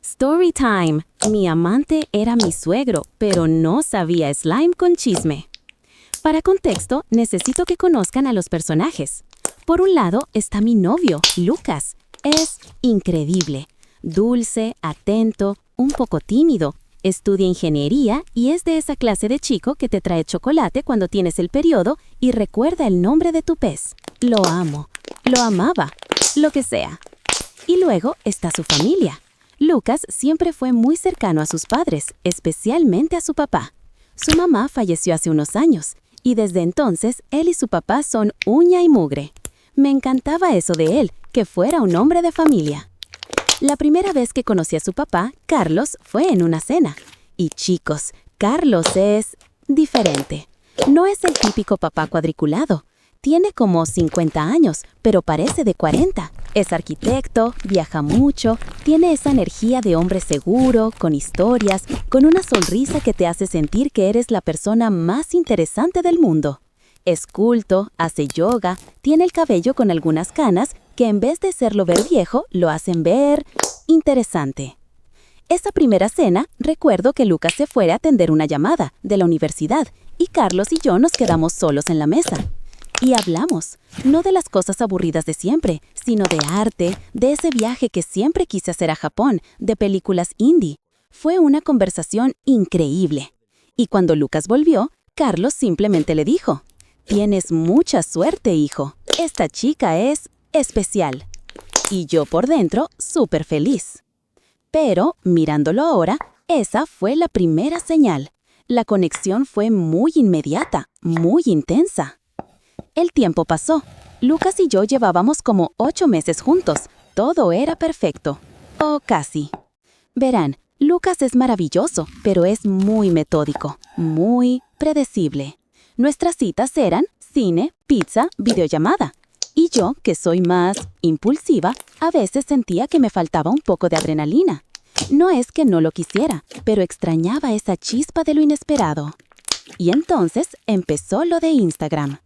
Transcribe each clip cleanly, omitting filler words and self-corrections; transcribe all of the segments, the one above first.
Story time. Mi amante era mi suegro, pero no sabía slime con chisme. Para contexto, necesito que conozcan a los personajes. Por un lado está mi novio, Lucas. Es increíble. Dulce, atento, un poco tímido. Estudia ingeniería y es de esa clase de chico que te trae chocolate cuando tienes el periodo y recuerda el nombre de tu pez. Lo amo. Lo amaba. Lo que sea. Y luego está su familia. Lucas siempre fue muy cercano a sus padres, especialmente a su papá. Su mamá falleció hace unos años, y desde entonces él y su papá son uña y mugre. Me encantaba eso de él, que fuera un hombre de familia. La primera vez que conocí a su papá, Carlos, fue en una cena. Y chicos, Carlos es diferente. No es el típico papá cuadriculado. Tiene como 50 años, pero parece de 40. Es arquitecto, viaja mucho, tiene esa energía de hombre seguro, con historias, con una sonrisa que te hace sentir que eres la persona más interesante del mundo. Es culto, hace yoga, tiene el cabello con algunas canas que en vez de hacerlo ver viejo, lo hacen ver interesante. Esa primera cena, recuerdo que Lucas se fue a atender una llamada de la universidad y Carlos y yo nos quedamos solos en la mesa. Y hablamos, no de las cosas aburridas de siempre, sino de arte, de ese viaje que siempre quise hacer a Japón, de películas indie. Fue una conversación increíble. Y cuando Lucas volvió, Carlos simplemente le dijo: «Tienes mucha suerte, hijo. Esta chica es especial». Y yo por dentro, súper feliz. Pero, mirándolo ahora, esa fue la primera señal. La conexión fue muy inmediata, muy intensa. El tiempo pasó. Lucas y yo llevábamos como 8 meses juntos. Todo era perfecto. O casi. Verán, Lucas es maravilloso, pero es muy metódico, muy predecible. Nuestras citas eran cine, pizza, videollamada. Y yo, que soy más impulsiva, a veces sentía que me faltaba un poco de adrenalina. No es que no lo quisiera, pero extrañaba esa chispa de lo inesperado. Y entonces empezó lo de Instagram.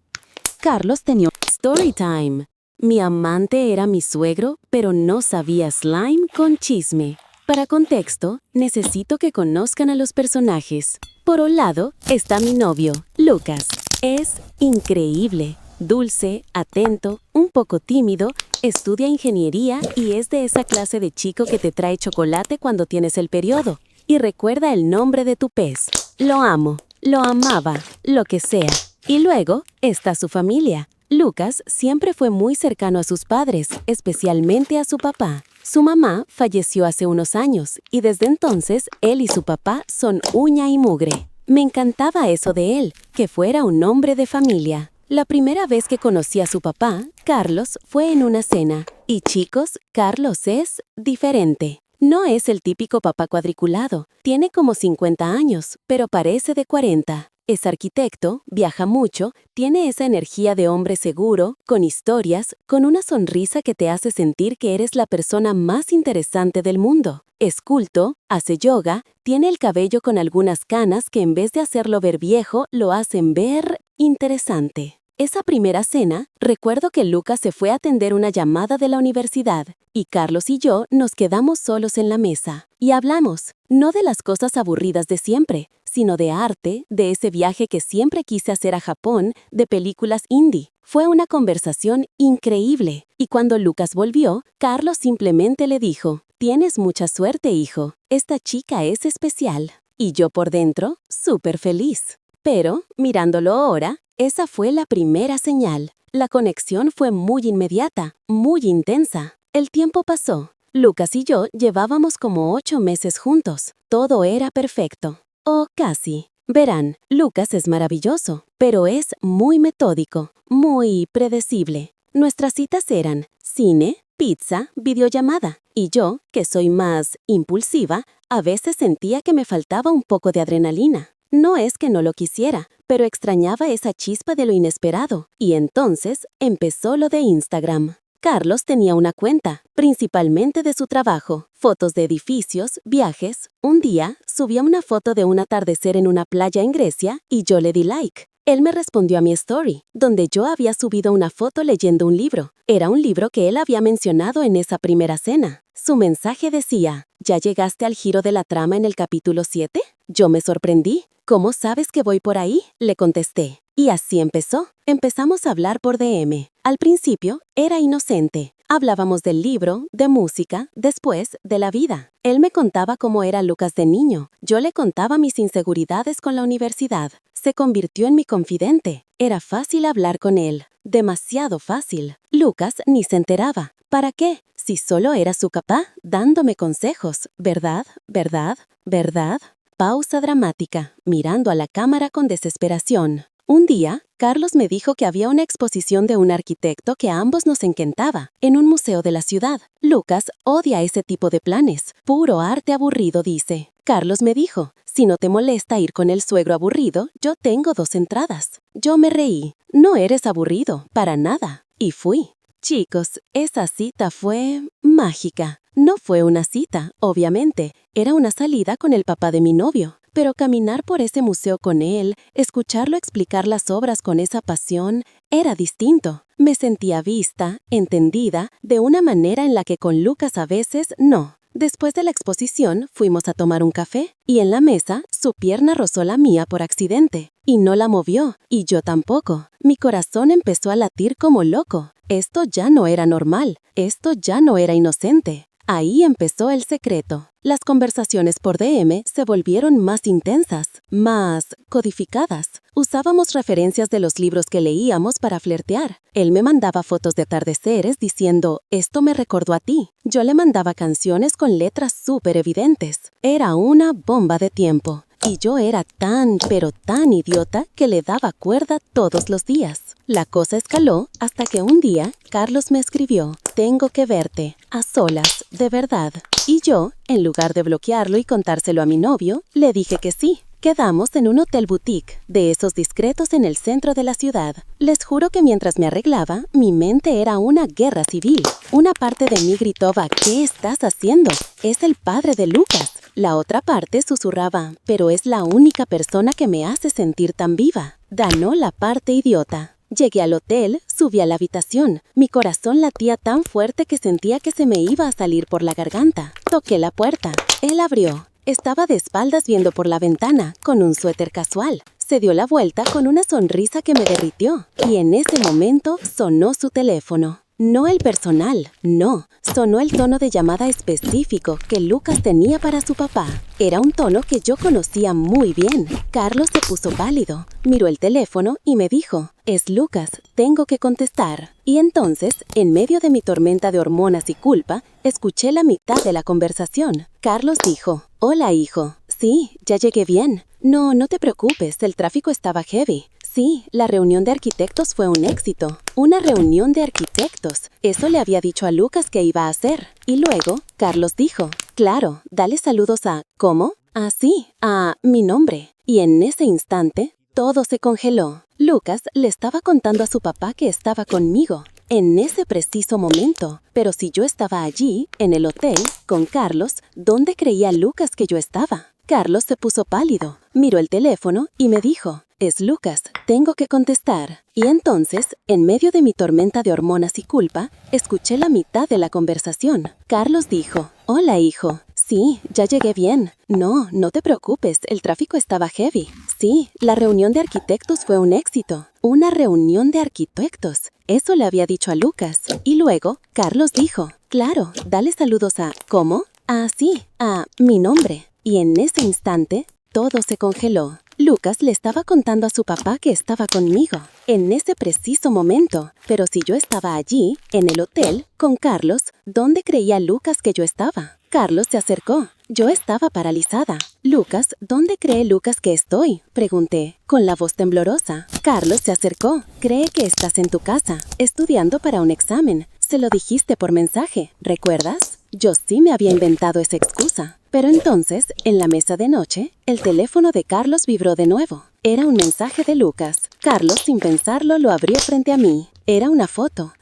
Carlos tenía story time. Mi amante era mi suegro, pero no sabía slime con chisme. Para contexto, necesito que conozcan a los personajes. Por un lado está mi novio, Lucas. Es increíble, dulce, atento, un poco tímido, estudia ingeniería y es de esa clase de chico que te trae chocolate cuando tienes el periodo y recuerda el nombre de tu pez. Lo amo, lo amaba, lo que sea. Y luego está su familia. Lucas siempre fue muy cercano a sus padres, especialmente a su papá. Su mamá falleció hace unos años y desde entonces él y su papá son uña y mugre. Me encantaba eso de él, que fuera un hombre de familia. La primera vez que conocí a su papá, Carlos, fue en una cena. Y chicos, Carlos es diferente. No es el típico papá cuadriculado. Tiene como 50 años, pero parece de 40. Es arquitecto, viaja mucho, tiene esa energía de hombre seguro, con historias, con una sonrisa que te hace sentir que eres la persona más interesante del mundo. Es culto, hace yoga, tiene el cabello con algunas canas que en vez de hacerlo ver viejo, lo hacen ver interesante. Esa primera cena, recuerdo que Lucas se fue a atender una llamada de la universidad y Carlos y yo nos quedamos solos en la mesa. Y hablamos, no de las cosas aburridas de siempre, sino de arte, de ese viaje que siempre quise hacer a Japón, de películas indie. Fue una conversación increíble. Y cuando Lucas volvió, Carlos simplemente le dijo: «Tienes mucha suerte, hijo. Esta chica es especial». Y yo por dentro, súper feliz. Pero, mirándolo ahora, esa fue la primera señal. La conexión fue muy inmediata, muy intensa. El tiempo pasó. Lucas y yo llevábamos como 8 meses juntos. Todo era perfecto. O casi. Verán, Lucas es maravilloso, pero es muy metódico, muy predecible. Nuestras citas eran cine, pizza, videollamada. Y yo, que soy más impulsiva, a veces sentía que me faltaba un poco de adrenalina. No es que no lo quisiera, pero extrañaba esa chispa de lo inesperado. Y entonces empezó lo de Instagram. Carlos tenía una cuenta, principalmente de su trabajo, fotos de edificios, viajes. Un día, subía una foto de un atardecer en una playa en Grecia y yo le di like. Él me respondió a mi story, donde yo había subido una foto leyendo un libro. Era un libro que él había mencionado en esa primera cena. Su mensaje decía, ¿ya llegaste al giro de la trama en el capítulo 7? Yo me sorprendí. ¿Cómo sabes que voy por ahí? Le contesté. Y así empezó. Empezamos a hablar por DM. Al principio, era inocente. Hablábamos del libro, de música, después de la vida. Él me contaba cómo era Lucas de niño. Yo le contaba mis inseguridades con la universidad. Se convirtió en mi confidente. Era fácil hablar con él. Demasiado fácil. Lucas ni se enteraba. ¿Para qué? Si solo era su papá dándome consejos. ¿Verdad? ¿Verdad? ¿Verdad? Pausa dramática, mirando a la cámara con desesperación. Un día, Carlos me dijo que había una exposición de un arquitecto que a ambos nos encantaba, en un museo de la ciudad. Lucas odia ese tipo de planes. Puro arte aburrido, dice. Carlos me dijo, si no te molesta ir con el suegro aburrido, yo tengo 2 entradas. Yo me reí. No eres aburrido, para nada. Y fui. Chicos, esa cita fue mágica. No fue una cita, obviamente. Era una salida con el papá de mi novio. Pero caminar por ese museo con él, escucharlo explicar las obras con esa pasión, era distinto. Me sentía vista, entendida, de una manera en la que con Lucas a veces no. Después de la exposición, fuimos a tomar un café, y en la mesa, su pierna rozó la mía por accidente. Y no la movió, y yo tampoco. Mi corazón empezó a latir como loco. Esto ya no era normal, esto ya no era inocente. Ahí empezó el secreto. Las conversaciones por DM se volvieron más intensas, más codificadas. Usábamos referencias de los libros que leíamos para flirtear. Él me mandaba fotos de atardeceres diciendo, esto me recordó a ti. Yo le mandaba canciones con letras súper evidentes. Era una bomba de tiempo. Y yo era tan, pero tan idiota que le daba cuerda todos los días. La cosa escaló hasta que un día Carlos me escribió, tengo que verte, a solas, de verdad. Y yo, en lugar de bloquearlo y contárselo a mi novio, le dije que sí. Quedamos en un hotel boutique, de esos discretos en el centro de la ciudad. Les juro que mientras me arreglaba, mi mente era una guerra civil. Una parte de mí gritaba, ¿qué estás haciendo? Es el padre de Lucas. La otra parte susurraba, pero es la única persona que me hace sentir tan viva. Ganó la parte idiota. Llegué al hotel, subí a la habitación. Mi corazón latía tan fuerte que sentía que se me iba a salir por la garganta. Toqué la puerta. Él abrió. Estaba de espaldas viendo por la ventana, con un suéter casual. Se dio la vuelta con una sonrisa que me derritió. Y en ese momento sonó su teléfono. No el personal, no. Sonó el tono de llamada específico que Lucas tenía para su papá. Era un tono que yo conocía muy bien. Carlos se puso pálido, miró el teléfono y me dijo, es Lucas, tengo que contestar. Y entonces, en medio de mi tormenta de hormonas y culpa, escuché la mitad de la conversación. Carlos dijo, hola hijo, sí, ya llegué bien. No, no te preocupes, el tráfico estaba heavy. Sí, la reunión de arquitectos fue un éxito. Una reunión de arquitectos. Eso le había dicho a Lucas que iba a hacer. Y luego, Carlos dijo, claro, dale saludos a... ¿Cómo? Ah, sí, a mi nombre. Y en ese instante, todo se congeló. Lucas le estaba contando a su papá que estaba conmigo. En ese preciso momento. Pero si yo estaba allí, en el hotel, con Carlos, ¿dónde creía Lucas que yo estaba? Carlos se puso pálido, miró el teléfono y me dijo, es Lucas, tengo que contestar. Y entonces, en medio de mi tormenta de hormonas y culpa, escuché la mitad de la conversación. Carlos dijo, hola hijo, sí, ya llegué bien. No, no te preocupes, el tráfico estaba heavy. Sí, la reunión de arquitectos fue un éxito. Una reunión de arquitectos. Eso le había dicho a Lucas. Y luego, Carlos dijo, claro, dale saludos a... ¿Cómo? Ah, sí, a mi nombre. Y en ese instante, todo se congeló. Lucas le estaba contando a su papá que estaba conmigo, en ese preciso momento. Pero si yo estaba allí, en el hotel, con Carlos, ¿dónde creía Lucas que yo estaba? Carlos se acercó. Yo estaba paralizada. Lucas, ¿dónde cree Lucas que estoy? Pregunté, con la voz temblorosa. Carlos se acercó. Cree que estás en tu casa, estudiando para un examen. Se lo dijiste por mensaje, ¿recuerdas? Yo sí me había inventado esa excusa. Pero entonces, en la mesa de noche, el teléfono de Carlos vibró de nuevo. Era un mensaje de Lucas. Carlos, sin pensarlo, lo abrió frente a mí. Era una foto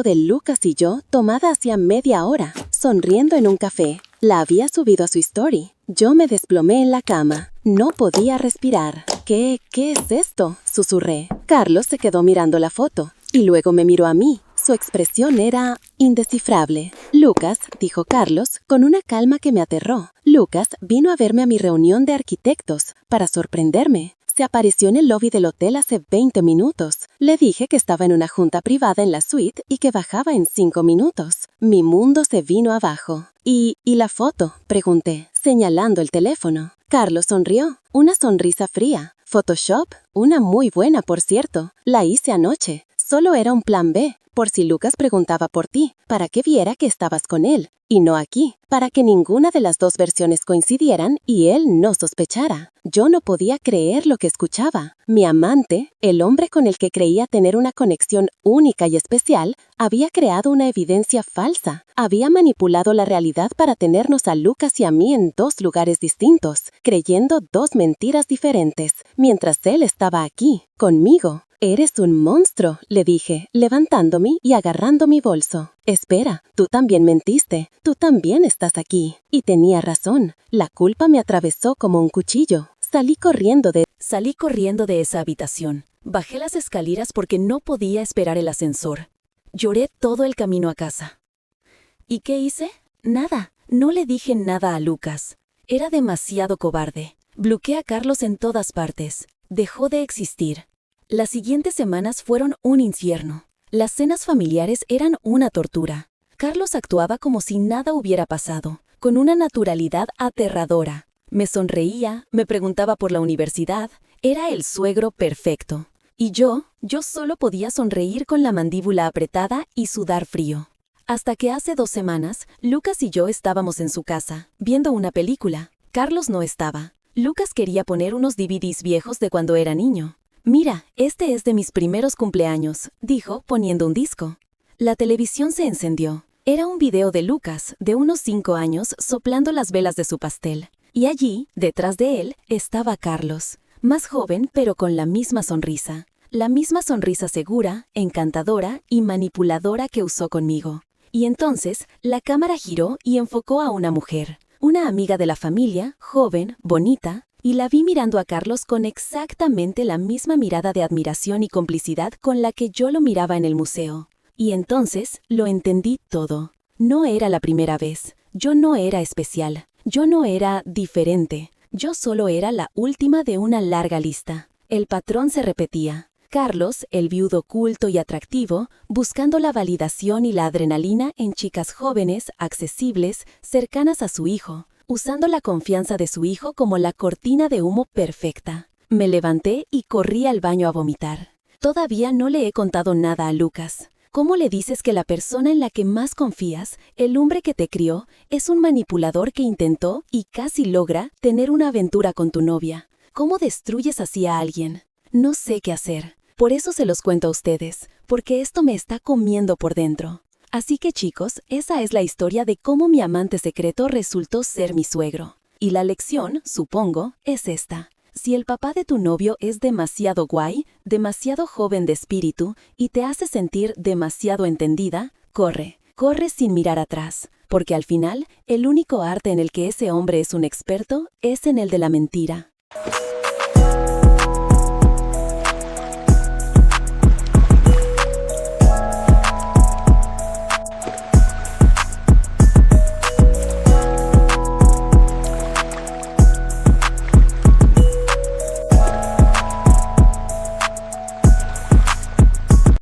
de Lucas y yo tomada hacía media hora, sonriendo en un café. La había subido a su story. Yo me desplomé en la cama. No podía respirar. ¿Qué es esto?, susurré. Carlos se quedó mirando la foto y luego me miró a mí. Su expresión era indescifrable. Lucas, dijo Carlos, con una calma que me aterró. Lucas vino a verme a mi reunión de arquitectos, para sorprenderme. Se apareció en el lobby del hotel hace 20 minutos. Le dije que estaba en una junta privada en la suite y que bajaba en 5 minutos. Mi mundo se vino abajo. ¿Y la foto?, pregunté, señalando el teléfono. Carlos sonrió, una sonrisa fría. Photoshop, una muy buena, por cierto. La hice anoche. Solo era un plan B, por si Lucas preguntaba por ti, para que viera que estabas con él, y no aquí, para que ninguna de las dos versiones coincidieran y él no sospechara. Yo no podía creer lo que escuchaba. Mi amante, el hombre con el que creía tener una conexión única y especial, había creado una evidencia falsa. Había manipulado la realidad para tenernos a Lucas y a mí en dos lugares distintos, creyendo dos mentiras diferentes, mientras él estaba aquí, conmigo. «Eres un monstruo», le dije, levantándome y agarrando mi bolso. «Espera, tú también mentiste, tú también estás aquí». Y tenía razón, la culpa me atravesó como un cuchillo. Salí corriendo de esa habitación. Bajé las escaleras porque no podía esperar el ascensor. Lloré todo el camino a casa. ¿Y qué hice? Nada, no le dije nada a Lucas. Era demasiado cobarde. Bloqueé a Carlos en todas partes. Dejó de existir. Las siguientes semanas fueron un infierno. Las cenas familiares eran una tortura. Carlos actuaba como si nada hubiera pasado, con una naturalidad aterradora. Me sonreía, me preguntaba por la universidad. Era el suegro perfecto. Y yo solo podía sonreír con la mandíbula apretada y sudar frío. Hasta que hace 2 semanas, Lucas y yo estábamos en su casa, viendo una película. Carlos no estaba. Lucas quería poner unos DVDs viejos de cuando era niño. «Mira, este es de mis primeros cumpleaños», dijo, poniendo un disco. La televisión se encendió. Era un video de Lucas, de unos 5 años, soplando las velas de su pastel. Y allí, detrás de él, estaba Carlos, más joven pero con la misma sonrisa. La misma sonrisa segura, encantadora y manipuladora que usó conmigo. Y entonces, la cámara giró y enfocó a una mujer, una amiga de la familia, joven, bonita, y la vi mirando a Carlos con exactamente la misma mirada de admiración y complicidad con la que yo lo miraba en el museo. Y entonces lo entendí todo. No era la primera vez. Yo no era especial. Yo no era diferente. Yo solo era la última de una larga lista. El patrón se repetía. Carlos, el viudo culto y atractivo, buscando la validación y la adrenalina en chicas jóvenes, accesibles, cercanas a su hijo, usando la confianza de su hijo como la cortina de humo perfecta. Me levanté y corrí al baño a vomitar. Todavía no le he contado nada a Lucas. ¿Cómo le dices que la persona en la que más confías, el hombre que te crió, es un manipulador que intentó y casi logra tener una aventura con tu novia? ¿Cómo destruyes así a alguien? No sé qué hacer. Por eso se los cuento a ustedes, porque esto me está comiendo por dentro. Así que chicos, esa es la historia de cómo mi amante secreto resultó ser mi suegro. Y la lección, supongo, es esta. Si el papá de tu novio es demasiado guay, demasiado joven de espíritu y te hace sentir demasiado entendida, corre sin mirar atrás, porque al final, el único arte en el que ese hombre es un experto es en el de la mentira.